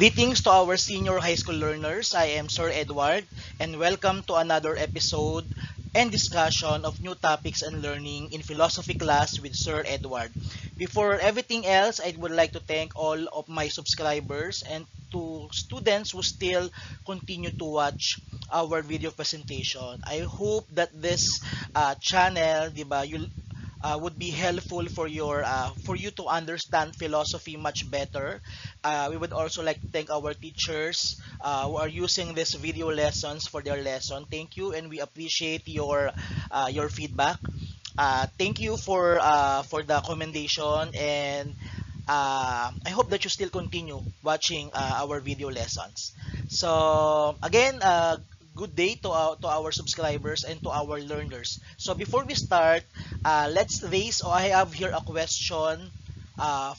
Greetings to our senior high school learners. I am Sir Edward, and welcome to another episode and discussion of new topics and learning in philosophy class with Sir Edward. Before everything else, I would like to thank all of my subscribers and to students who still continue to watch our video presentation. I hope that this channel, diba, would be helpful for your for you to understand philosophy much better. We would also like to thank our teachers who are using this video lessons for their lesson. Thank you, and we appreciate your feedback. Thank you for the commendation, and I hope that you still continue watching our video lessons. So again, good day to our subscribers and to our learners. So before we start, let's raise, or I have here a question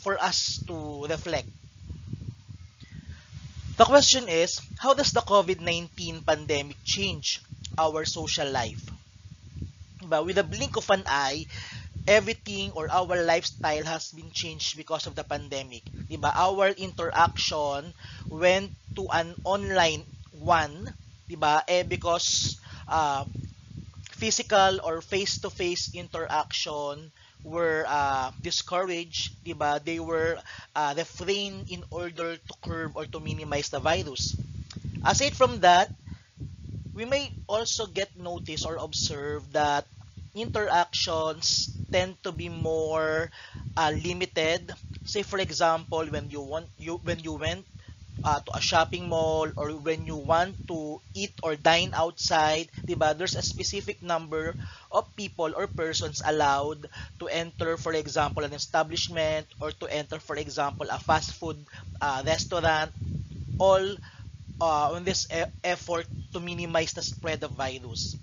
for us to reflect. The question is, how does the COVID-19 pandemic change our social life? But with a blink of an eye, everything or our lifestyle has been changed because of the pandemic. Diba? Our interaction went to an online one, diba? Because physical or face-to-face interaction were discouraged, diba? They were refrained in order to curb or to minimize the virus. Aside from that, we may also get notice or observe that interactions tend to be more limited. Say for example, when you went to a shopping mall, or when you want to eat or dine outside, diba, there's a specific number of people or persons allowed to enter, for example, an establishment, or to enter, for example, a fast food restaurant, all on this effort to minimize the spread of virus.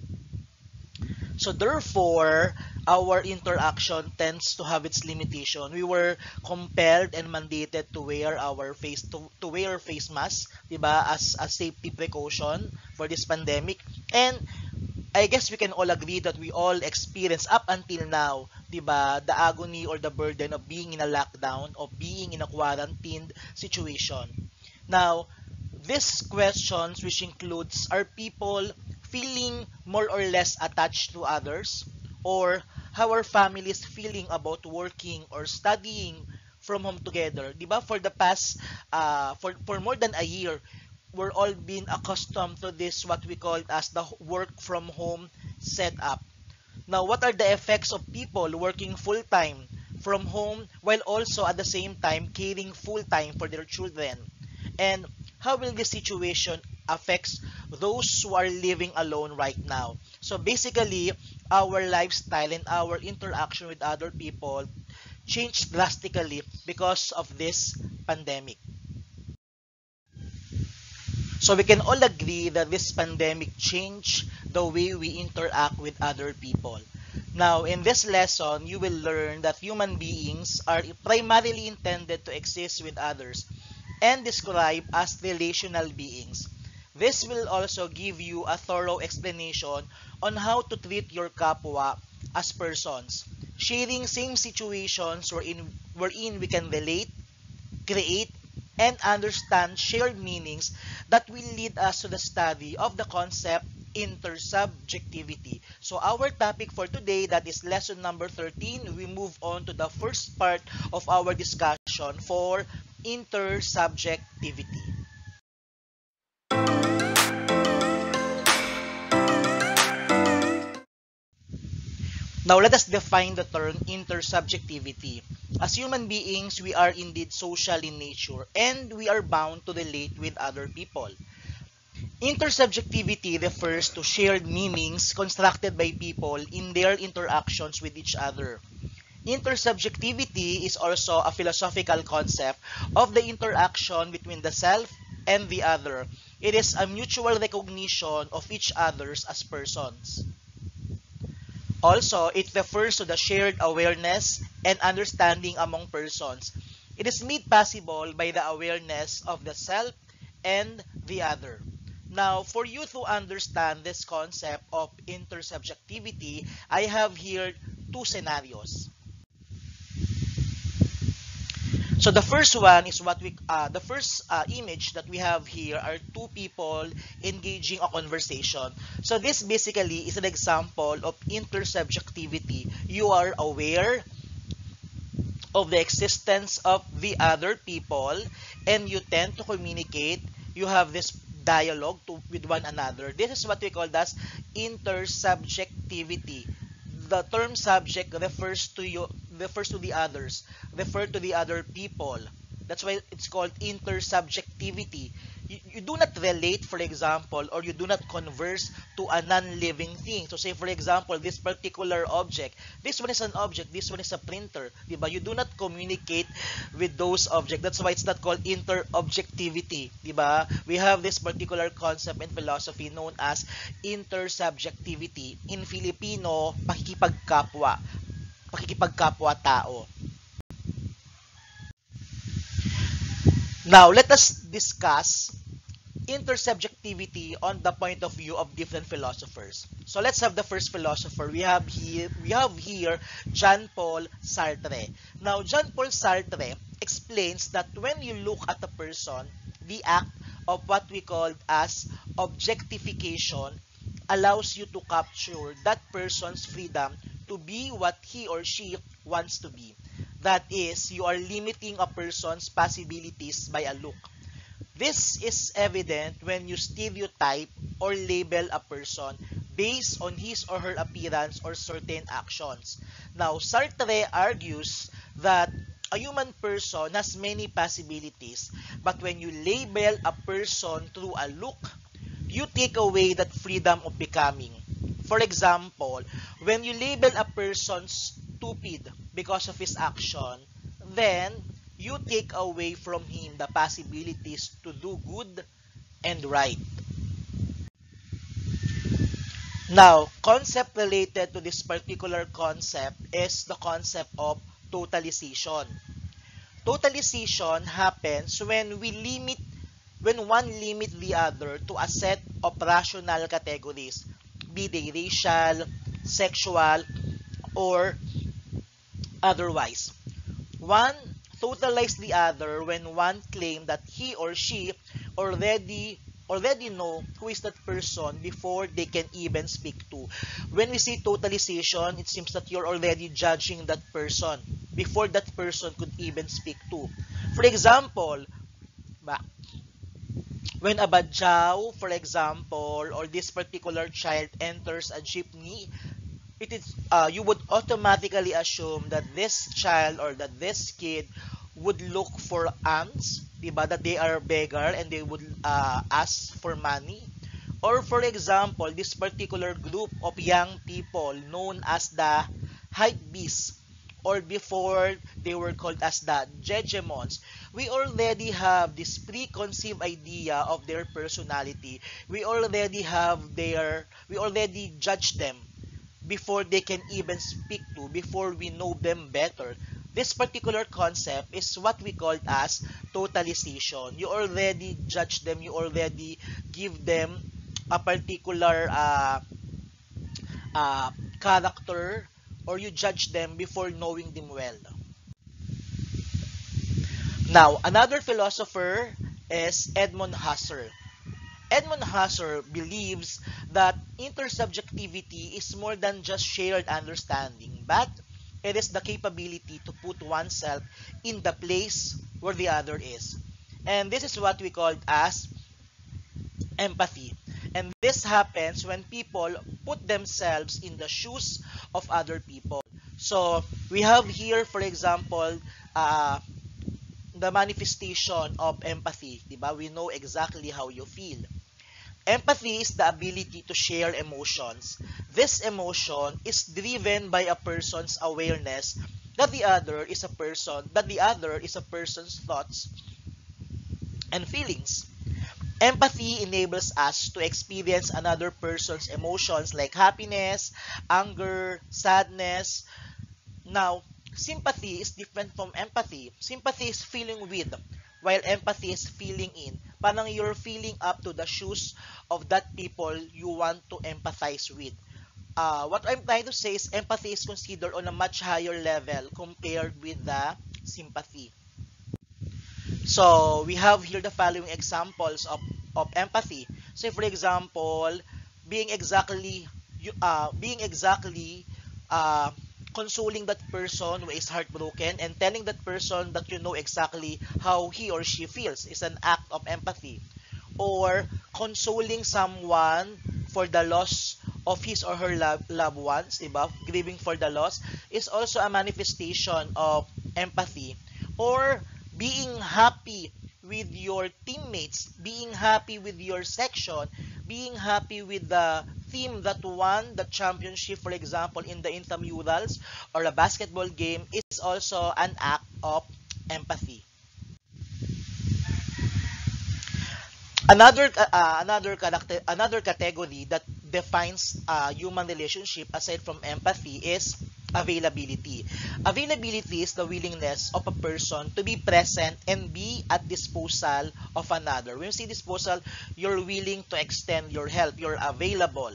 So therefore, our interaction tends to have its limitation. We were compelled and mandated to wear our to wear face masks, diba, as a safety precaution for this pandemic. And I guess we can all agree that we all experience up until now, diba, the agony or the burden of being in a lockdown, of being in a quarantined situation. Now, these questions, which includes, are people feeling more or less attached to others, or how are families feeling about working or studying from home together? Diba? For the past, for more than a year, we're all being accustomed to this, what we call as the work from home setup. Now, what are the effects of people working full time from home while also at the same time caring full time for their children? And how will this situation affects those who are living alone right now? So basically, our lifestyle and our interaction with other people changed drastically because of this pandemic. So we can all agree that this pandemic changed the way we interact with other people. Now, in this lesson, you will learn that human beings are primarily intended to exist with others and described as relational beings. This will also give you a thorough explanation on how to treat your kapwa as persons, sharing same situations wherein we can relate, create, and understand shared meanings that will lead us to the study of the concept intersubjectivity. So our topic for today, that is lesson number 13, we move on to the first part of our discussion for intersubjectivity. Now let us define the term intersubjectivity. As human beings, we are indeed social in nature, and we are bound to relate with other people. Intersubjectivity refers to shared meanings constructed by people in their interactions with each other. Intersubjectivity is also a philosophical concept of the interaction between the self and the other. It is a mutual recognition of each others as persons. Also, it refers to the shared awareness and understanding among persons. It is made possible by the awareness of the self and the other. Now, for you to understand this concept of intersubjectivity, I have here two scenarios. So the first one is what we the first image that we have here are two people engaging a conversation. So this basically is an example of intersubjectivity. You are aware of the existence of the other people and you tend to communicate. You have this dialogue with one another. This is what we call as intersubjectivity. The term subject refers to the others, refer to the other people. That's why it's called intersubjectivity. You do not relate, for example, or you do not converse to a non-living thing. So say, for example, this particular object, this one is an object, this one is a printer, diba? You do not communicate with those objects. That's why it's not called interobjectivity, diba? We have this particular concept in philosophy known as intersubjectivity. In Filipino, pakikipagkapwa, pakikipagkapwa-tao. Now, let us discuss intersubjectivity on the point of view of different philosophers. So let's have the first philosopher. We have here Jean-Paul Sartre. Now, Jean-Paul Sartre explains that when you look at a person, the act of what we call as objectification allows you to capture that person's freedom to be what he or she wants to be. That is, you are limiting a person's possibilities by a look. This is evident when you stereotype or label a person based on his or her appearance or certain actions. Now, Sartre argues that a human person has many possibilities, but when you label a person through a look, you take away that freedom of becoming. For example, when you label a person stupid because of his action, then you take away from him the possibilities to do good and right. Now, concept related to this particular concept is the concept of totalization. Totalization happens when one limit the other to a set of rational categories, be they racial, sexual, or otherwise. One totalize the other when one claim that he or she already know who is that person before they can even speak to. When we say totalization, it seems that you're already judging that person before that person could even speak to. For example, when a badjao, for example, or this particular child enters a jeepney, it is you would automatically assume that this child or that this kid would look for alms, diba? That they are beggar and they would ask for money. Or for example, this particular group of young people known as the hype beasts, or before they were called as the Jejemons, we already have this preconceived idea of their personality. We already judge them before they can even speak to, before we know them better. This particular concept is what we call as totalization. You already judge them, you already give them a particular character, or you judge them before knowing them well. Now, another philosopher is Edmund Husserl. Edmund Husserl believes that intersubjectivity is more than just shared understanding, but it is the capability to put oneself in the place where the other is. And this is what we call as empathy. And this happens when people put themselves in the shoes of other people. So we have here, for example, the manifestation of empathy. Diba? We know exactly how you feel. Empathy is the ability to share emotions. This emotion is driven by a person's awareness that the other is a person's thoughts and feelings. Empathy enables us to experience another person's emotions like happiness, anger, sadness. Now, sympathy is different from empathy. Sympathy is feeling with, while empathy is feeling in. Parang you're feeling up to the shoes of that people you want to empathize with. What I'm trying to say is empathy is considered on a much higher level compared with the sympathy. So we have here the following examples of empathy. So for example, being exactly being exactly uh, consoling that person who is heartbroken and telling that person that you know exactly how he or she feels is an act of empathy. Or consoling someone for the loss of his or her loved ones, diba? Grieving for the loss is also a manifestation of empathy. Or being happy with your teammates, being happy with your section, being happy with the team that won the championship, for example, in the intramurals or a basketball game, is also an act of empathy. Another category that defines human relationship aside from empathy is availability. Availability is the willingness of a person to be present and be at disposal of another. When you say disposal, you're willing to extend your help, you're available.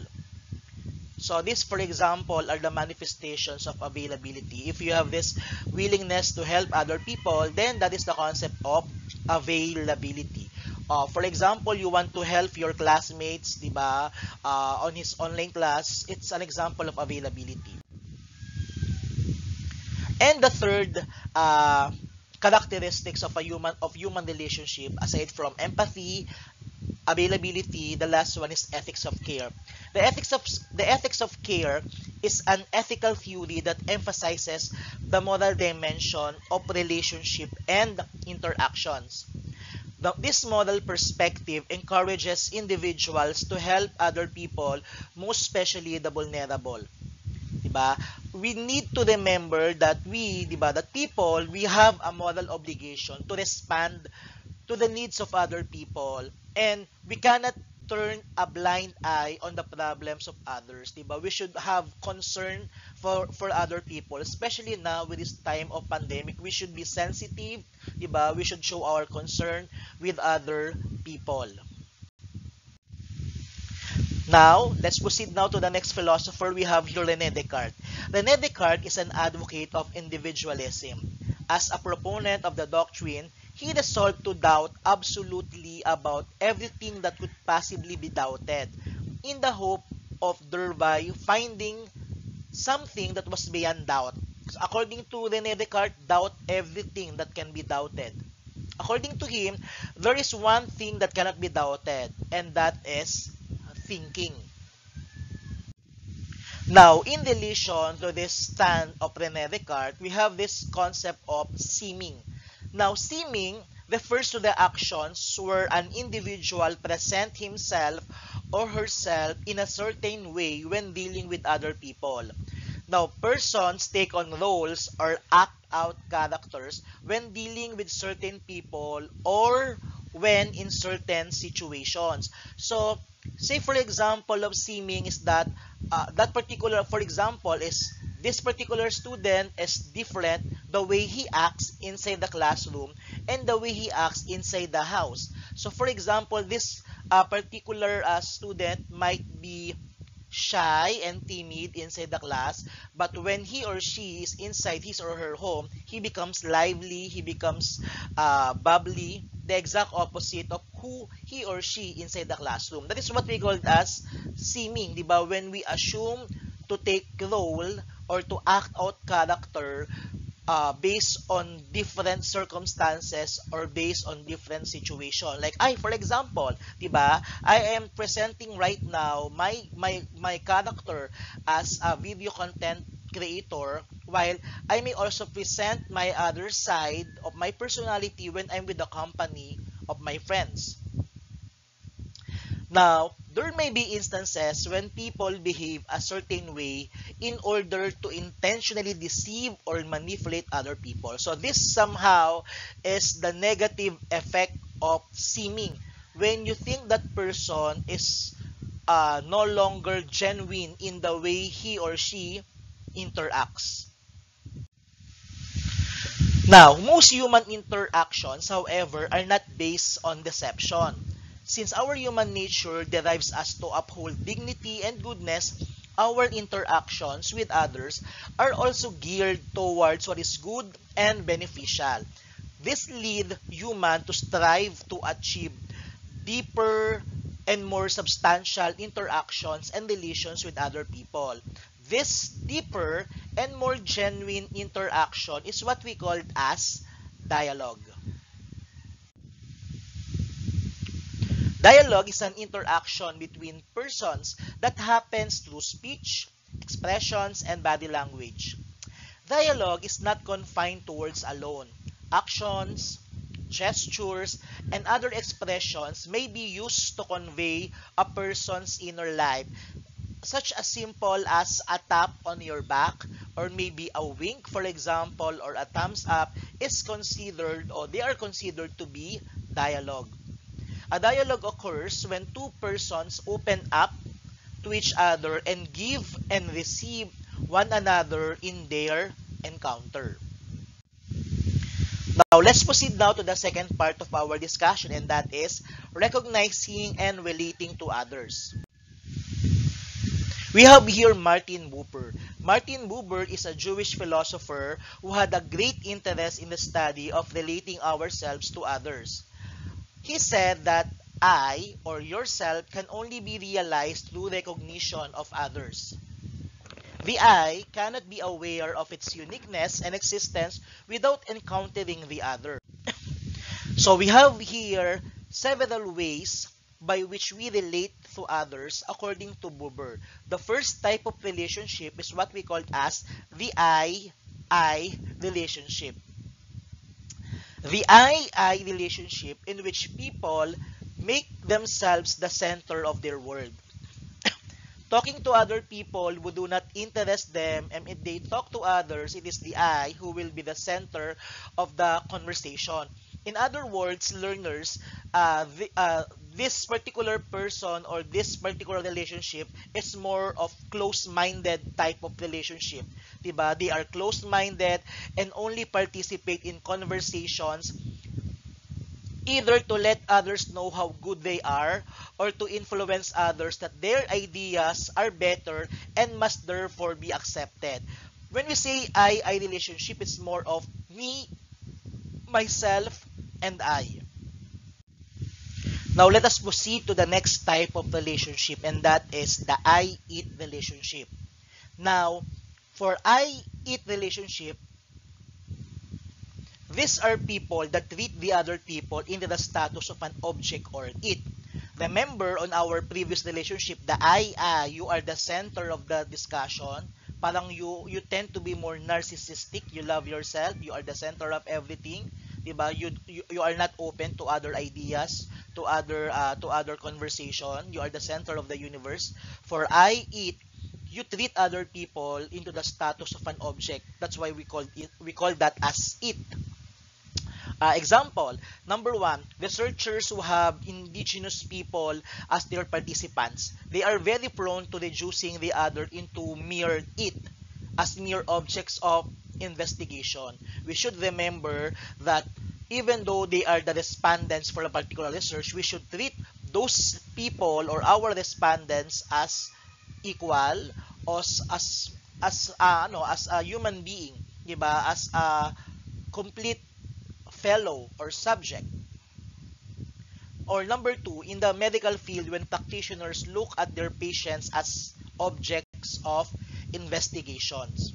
So this, for example, are the manifestations of availability. If you have this willingness to help other people, then that is the concept of availability. For example, you want to help your classmates, di ba, on his online class, it's an example of availability. And the third characteristics of a human relationship, aside from empathy, availability, the last one is ethics of care. The ethics of care is an ethical theory that emphasizes the moral dimension of relationship and interactions. This model perspective encourages individuals to help other people, most especially the vulnerable. Diba? We need to remember that diba, that people, we have a moral obligation to respond to the needs of other people, and we cannot turn a blind eye on the problems of others, diba? We should have concern for other people, especially now with this time of pandemic. We should be sensitive, diba? We should show our concern with other people. Now, let's proceed now to the next philosopher. We have here René Descartes. René Descartes is an advocate of individualism. As a proponent of the doctrine, he resolved to doubt absolutely about everything that could possibly be doubted, in the hope of thereby finding something that was beyond doubt. So according to René Descartes, doubt everything that can be doubted. According to him, there is one thing that cannot be doubted, and that is thinking. Now, in relation to this stand of René Descartes, we have this concept of seeming. Now, seeming refers to the actions where an individual present himself or herself in a certain way when dealing with other people. Now, persons take on roles or act out characters when dealing with certain people or when in certain situations. So, say for example of seeming is that that particular, for example, is this particular student is different the way he acts inside the classroom and the way he acts inside the house. So, for example, this particular student might be shy and timid inside the class, but when he or she is inside his or her home, he becomes lively, he becomes bubbly, the exact opposite of who he or she inside the classroom. That is what we call as seeming, di ba? When we assume to take role or to act out character based on different circumstances or based on different situation. Like I, for example, 'di ba? I am presenting right now my character as a video content creator, while I may also present my other side of my personality when I'm with the company of my friends. Now, there may be instances when people behave a certain way in order to intentionally deceive or manipulate other people. So this somehow is the negative effect of seeming. When you think that person is no longer genuine in the way he or she interacts. Now, most human interactions, however, are not based on deception. Since our human nature derives us to uphold dignity and goodness, our interactions with others are also geared towards what is good and beneficial. This lead human to strive to achieve deeper and more substantial interactions and relations with other people. This deeper and more genuine interaction is what we call as dialogue. Dialogue is an interaction between persons that happens through speech, expressions, and body language. Dialogue is not confined to words alone. Actions, gestures, and other expressions may be used to convey a person's inner life, such as simple as a tap on your back or maybe a wink, for example, or a thumbs up is considered or they are considered to be dialogue. A dialogue occurs when two persons open up to each other and give and receive one another in their encounter. Now, let's proceed now to the second part of our discussion, and that is recognizing and relating to others. We have here Martin Buber. Martin Buber is a Jewish philosopher who had a great interest in the study of relating ourselves to others. He said that I or yourself can only be realized through recognition of others. The I cannot be aware of its uniqueness and existence without encountering the other. So we have here several ways by which we relate to others according to Buber. The first type of relationship is what we call as the I relationship. The I relationship in which people make themselves the center of their world. Talking to other people who do not interest them, and if they talk to others, it is the I who will be the center of the conversation. In other words, learners, this particular person or this particular relationship is more of close-minded type of relationship. Diba? They are close-minded and only participate in conversations either to let others know how good they are or to influence others that their ideas are better and must therefore be accepted. When we say I relationship, it's more of me, myself, and I. Now let us proceed to the next type of relationship, and that is the I-it relationship. Now, for I-it relationship, these are people that treat the other people into the status of an object or it. Remember on our previous relationship, the I, you are the center of the discussion. Parang you tend to be more narcissistic, you love yourself, you are the center of everything. Diba? You are not open to other ideas, to other conversation. You are the center of the universe. For I, it, you treat other people into the status of an object. That's why we call that as it. Example, number one, researchers who have indigenous people as their participants, they are very prone to reducing the other into mere it, as mere objects of investigation. We should remember that even though they are the respondents for a particular research, we should treat those people or our respondents as equal, as a human being, 'di ba? As a complete fellow or subject. Or number two, in the medical field, when practitioners look at their patients as objects of investigations.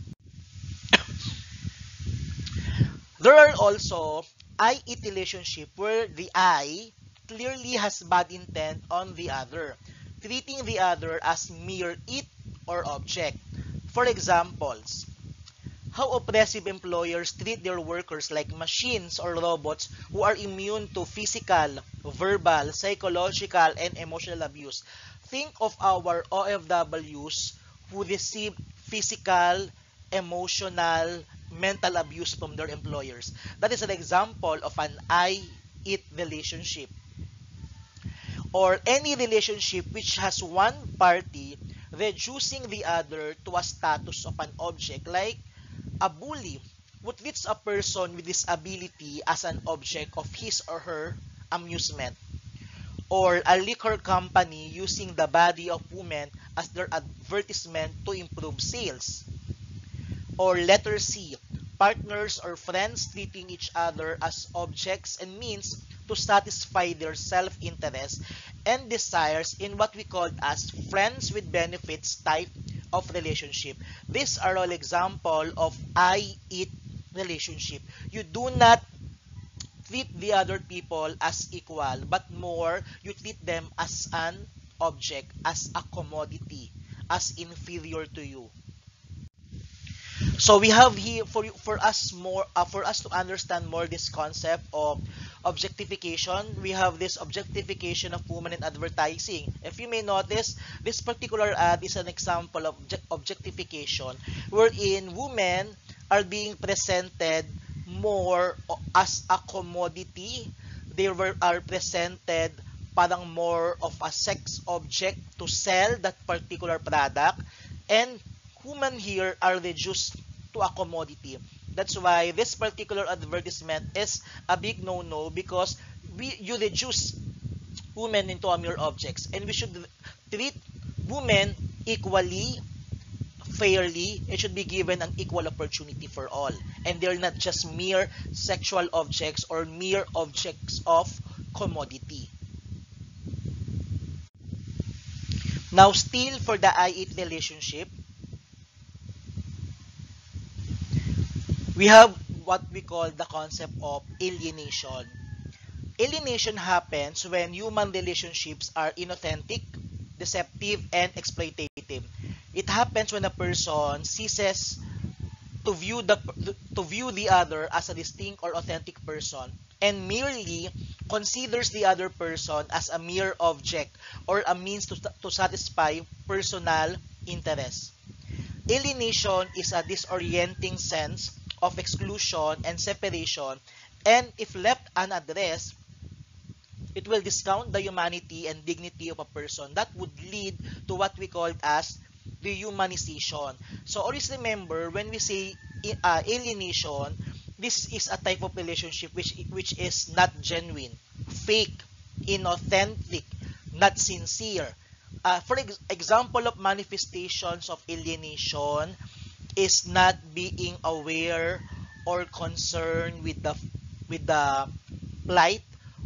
There are also I-it relationship where the I clearly has bad intent on the other, treating the other as mere it or object. For examples, how oppressive employers treat their workers like machines or robots who are immune to physical, verbal, psychological, and emotional abuse. Think of our OFWs who receive physical, emotional, mental abuse from their employers. That is an example of an I-it relationship. Or any relationship which has one party reducing the other to a status of an object, like a bully who treats a person with disability as an object of his or her amusement, or a liquor company using the body of women as their advertisement to improve sales. Or letter C, partners or friends treating each other as objects and means to satisfy their self-interest and desires in what we call as friends with benefits type of relationship. These are all example of I-it relationship. You do not treat the other people as equal, but more you treat them as an object, as a commodity, as inferior to you. So we have here for us to understand more this concept of objectification. We have this objectification of women in advertising. If you may notice, this particular ad is an example of objectification, wherein women are being presented more as a commodity. Are presented parang more of a sex object to sell that particular product, and women here are reduced to a commodity. That's why this particular advertisement is a big no-no, because you reduce women into a mere objects, and we should treat women equally, fairly. It should be given an equal opportunity for all, and they're not just mere sexual objects or mere objects of commodity. Now, still for the I-it relationship, we have what we call the concept of alienation. Alienation happens when human relationships are inauthentic, deceptive, and exploitative. It happens when a person ceases to view the other as a distinct or authentic person and merely considers the other person as a mere object or a means to satisfy personal interests. Alienation is a disorienting sense of exclusion and separation, and if left unaddressed, it will discount the humanity and dignity of a person. That would lead to what we call as dehumanization. So always remember, when we say alienation, this is a type of relationship which is not genuine, fake, inauthentic, not sincere. For example of manifestations of alienation is not being aware or concerned with the plight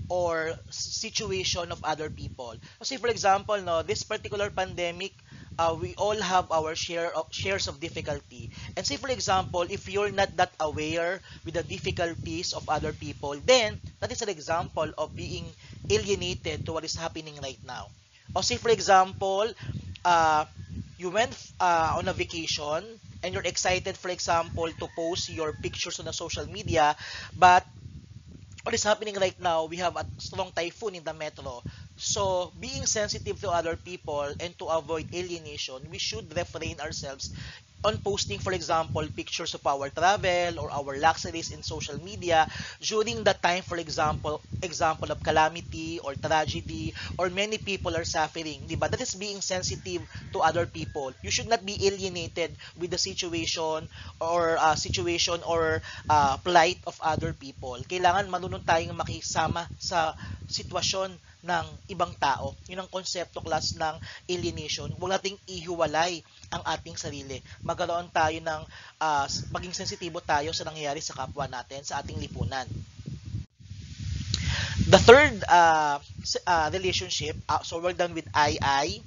or situation of other people. Kasi for example, no, this particular pandemic, we all have our shares of difficulty. And say for example, if you're not that aware with the difficulties of other people, then that is an example of being alienated to what is happening right now. Or say for example, you went on a vacation and you're excited, for example, to post your pictures on the social media, but what is happening right now, we have a strong typhoon in the metro. So, being sensitive to other people and to avoid alienation, we should refrain ourselves on posting, for example, pictures of our travel or our luxuries in social media during the time, for example of calamity or tragedy or many people are suffering, di ba? That is being sensitive to other people. You should not be alienated with the situation or plight of other people. Kailangan marunong tayong makisama sa sitwasyon ng ibang tao. Yun ang konsepto class ng alienation. Huwag nating ihiwalay ang ating sarili. Magkaroon tayo ng maging sensitibo tayo sa nangyayari sa kapwa natin, sa ating lipunan. The third relationship, so we're done with I-it.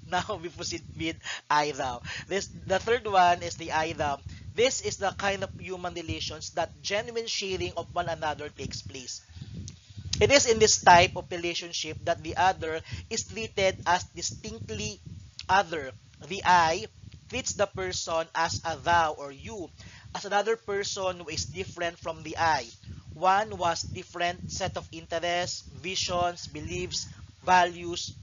Now we proceed with I-thou. The third one is the I-thou. This is the kind of human relations that genuine sharing of one another takes place. It is in this type of relationship that the other is treated as distinctly other. The I treats the person as a thou or you, as another person who is different from the I. One who has different set of interests, visions, beliefs, values,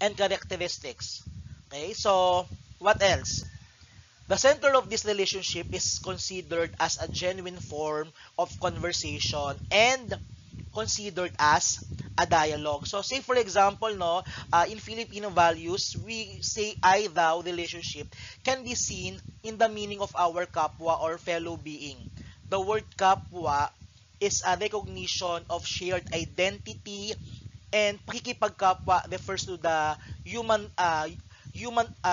and characteristics. Okay, so what else? The center of this relationship is considered as a genuine form of conversation and considered as a dialogue. So say for example, no, in Filipino values, we say I-thou relationship can be seen in the meaning of our kapwa or fellow being. The word kapwa is a recognition of shared identity, and pakikipagkapwa refers to the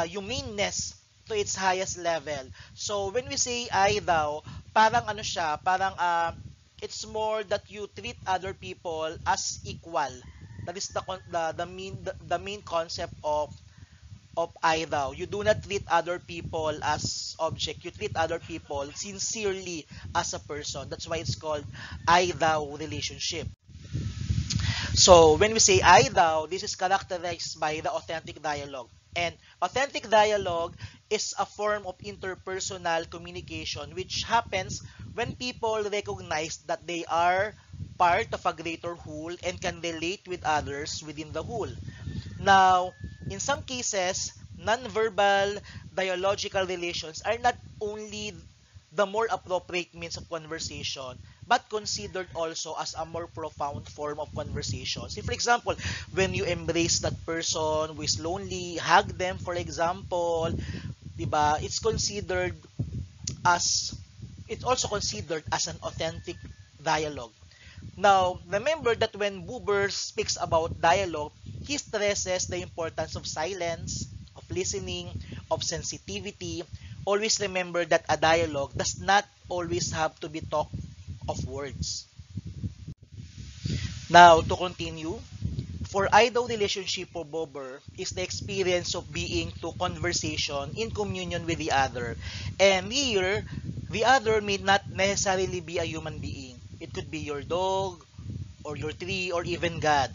humaneness to its highest level. So when we say I thou, parang ano siya, parang it's more that you treat other people as equal. That is the main concept of I thou. You do not treat other people as object. You treat other people sincerely as a person. That's why it's called I thou relationship. So when we say I thou, this is characterized by the authentic dialogue. And authentic dialogue is a form of interpersonal communication which happens when people recognize that they are part of a greater whole and can relate with others within the whole. Now, in some cases, nonverbal dialogical relations are not only the more appropriate means of conversation, but considered also as a more profound form of conversation. See, for example, when you embrace that person who is lonely, hug them, for example, diba, as, it's also considered as an authentic dialogue. Now, remember that when Buber speaks about dialogue, he stresses the importance of silence, of listening, of sensitivity. Always remember that a dialogue does not always have to be talk of words. Now, to continue, for idle relationship for Buber is the experience of being to conversation in communion with the other. And here, the other may not necessarily be a human being. It could be your dog, or your tree, or even God.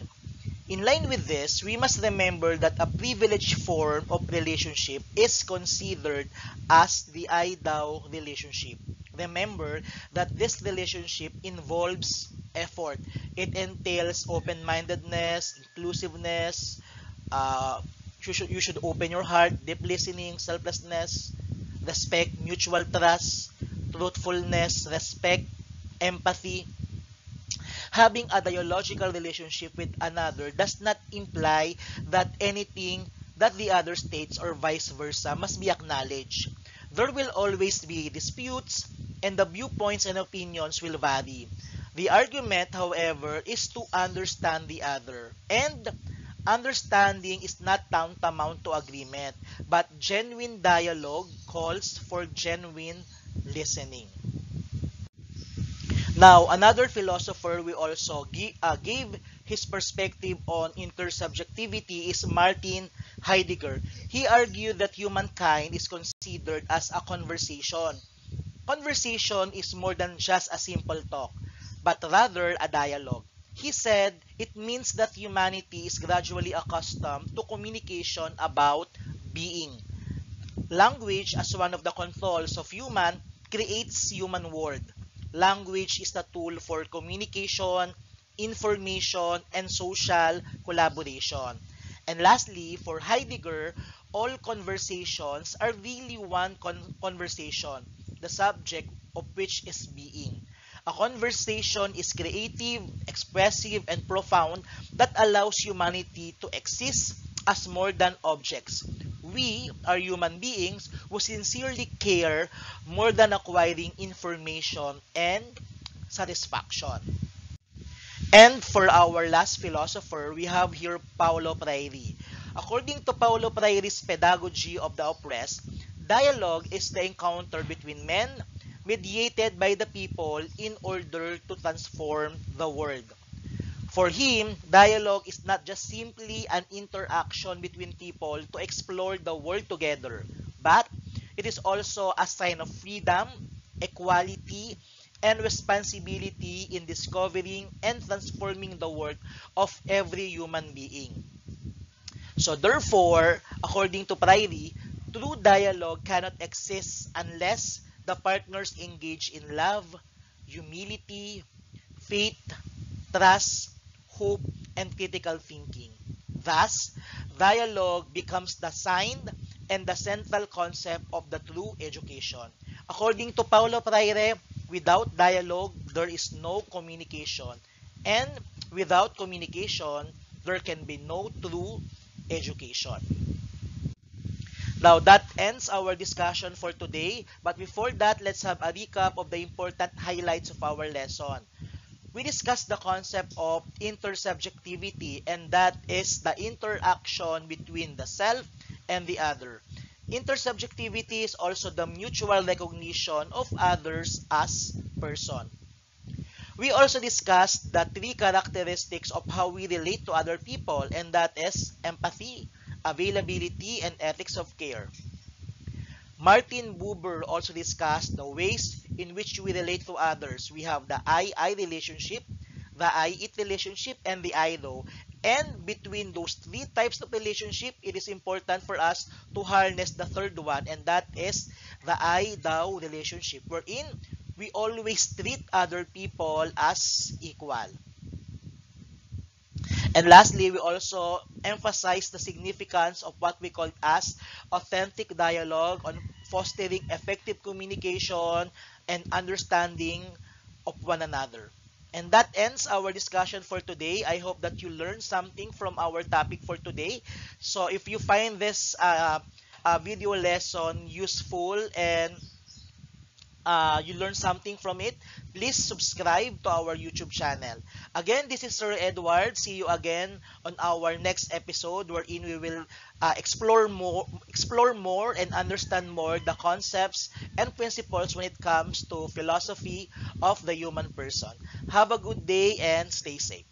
In line with this, we must remember that a privileged form of relationship is considered as the I-thou relationship. Remember that this relationship involves effort. It entails open-mindedness, inclusiveness, you should open your heart, deep listening, selflessness, respect, mutual trust, truthfulness, respect, empathy. Having a dialogical relationship with another does not imply that anything that the other states or vice versa must be acknowledged. There will always be disputes, and the viewpoints and opinions will vary. The argument, however, is to understand the other. And understanding is not tantamount to agreement, but genuine dialogue calls for genuine listening. Now, another philosopher we also gave his perspective on intersubjectivity is Martin Heidegger. He argued that humankind is considered as a conversation. Conversation is more than just a simple talk, but rather a dialogue. He said it means that humanity is gradually accustomed to communication about being. Language, as one of the controls of human, creates human world. Language is the tool for communication, information, and social collaboration. And lastly, for Heidegger, all conversations are really one conversation, the subject of which is being. A conversation is creative, expressive, and profound that allows humanity to exist as more than objects. We are human beings who sincerely care more than acquiring information and satisfaction. And for our last philosopher, we have here Paulo Freire. According to Paulo Freire's pedagogy of the oppressed, dialogue is the encounter between men mediated by the people in order to transform the world. For him, dialogue is not just simply an interaction between people to explore the world together, but it is also a sign of freedom, equality, and responsibility in discovering and transforming the world of every human being. So therefore, according to Priory, true dialogue cannot exist unless the partners engage in love, humility, faith, trust, hope, and critical thinking. Thus, dialogue becomes the sign and the central concept of the true education. According to Paulo Freire, without dialogue, there is no communication. And without communication, there can be no true education. Now, that ends our discussion for today. But before that, let's have a recap of the important highlights of our lesson. We discussed the concept of intersubjectivity, and that is the interaction between the self and the other. Intersubjectivity is also the mutual recognition of others as person. We also discussed the three characteristics of how we relate to other people, and that is empathy, availability, and ethics of care. Martin Buber also discussed the ways in which we relate to others. We have the I relationship, the I-it relationship, and the I-thou. And between those three types of relationship, it is important for us to harness the third one, and that is the I-thou relationship, wherein we always treat other people as equal. And lastly, we also emphasize the significance of what we call as authentic dialogue on fostering effective communication and understanding of one another. And that ends our discussion for today. I hope that you learned something from our topic for today. So if you find this video lesson useful and you learn something from it, please subscribe to our YouTube channel. Again, this is Sir Edward. See you again on our next episode wherein we will explore more and understand more the concepts and principles when it comes to philosophy of the human person. Have a good day and stay safe.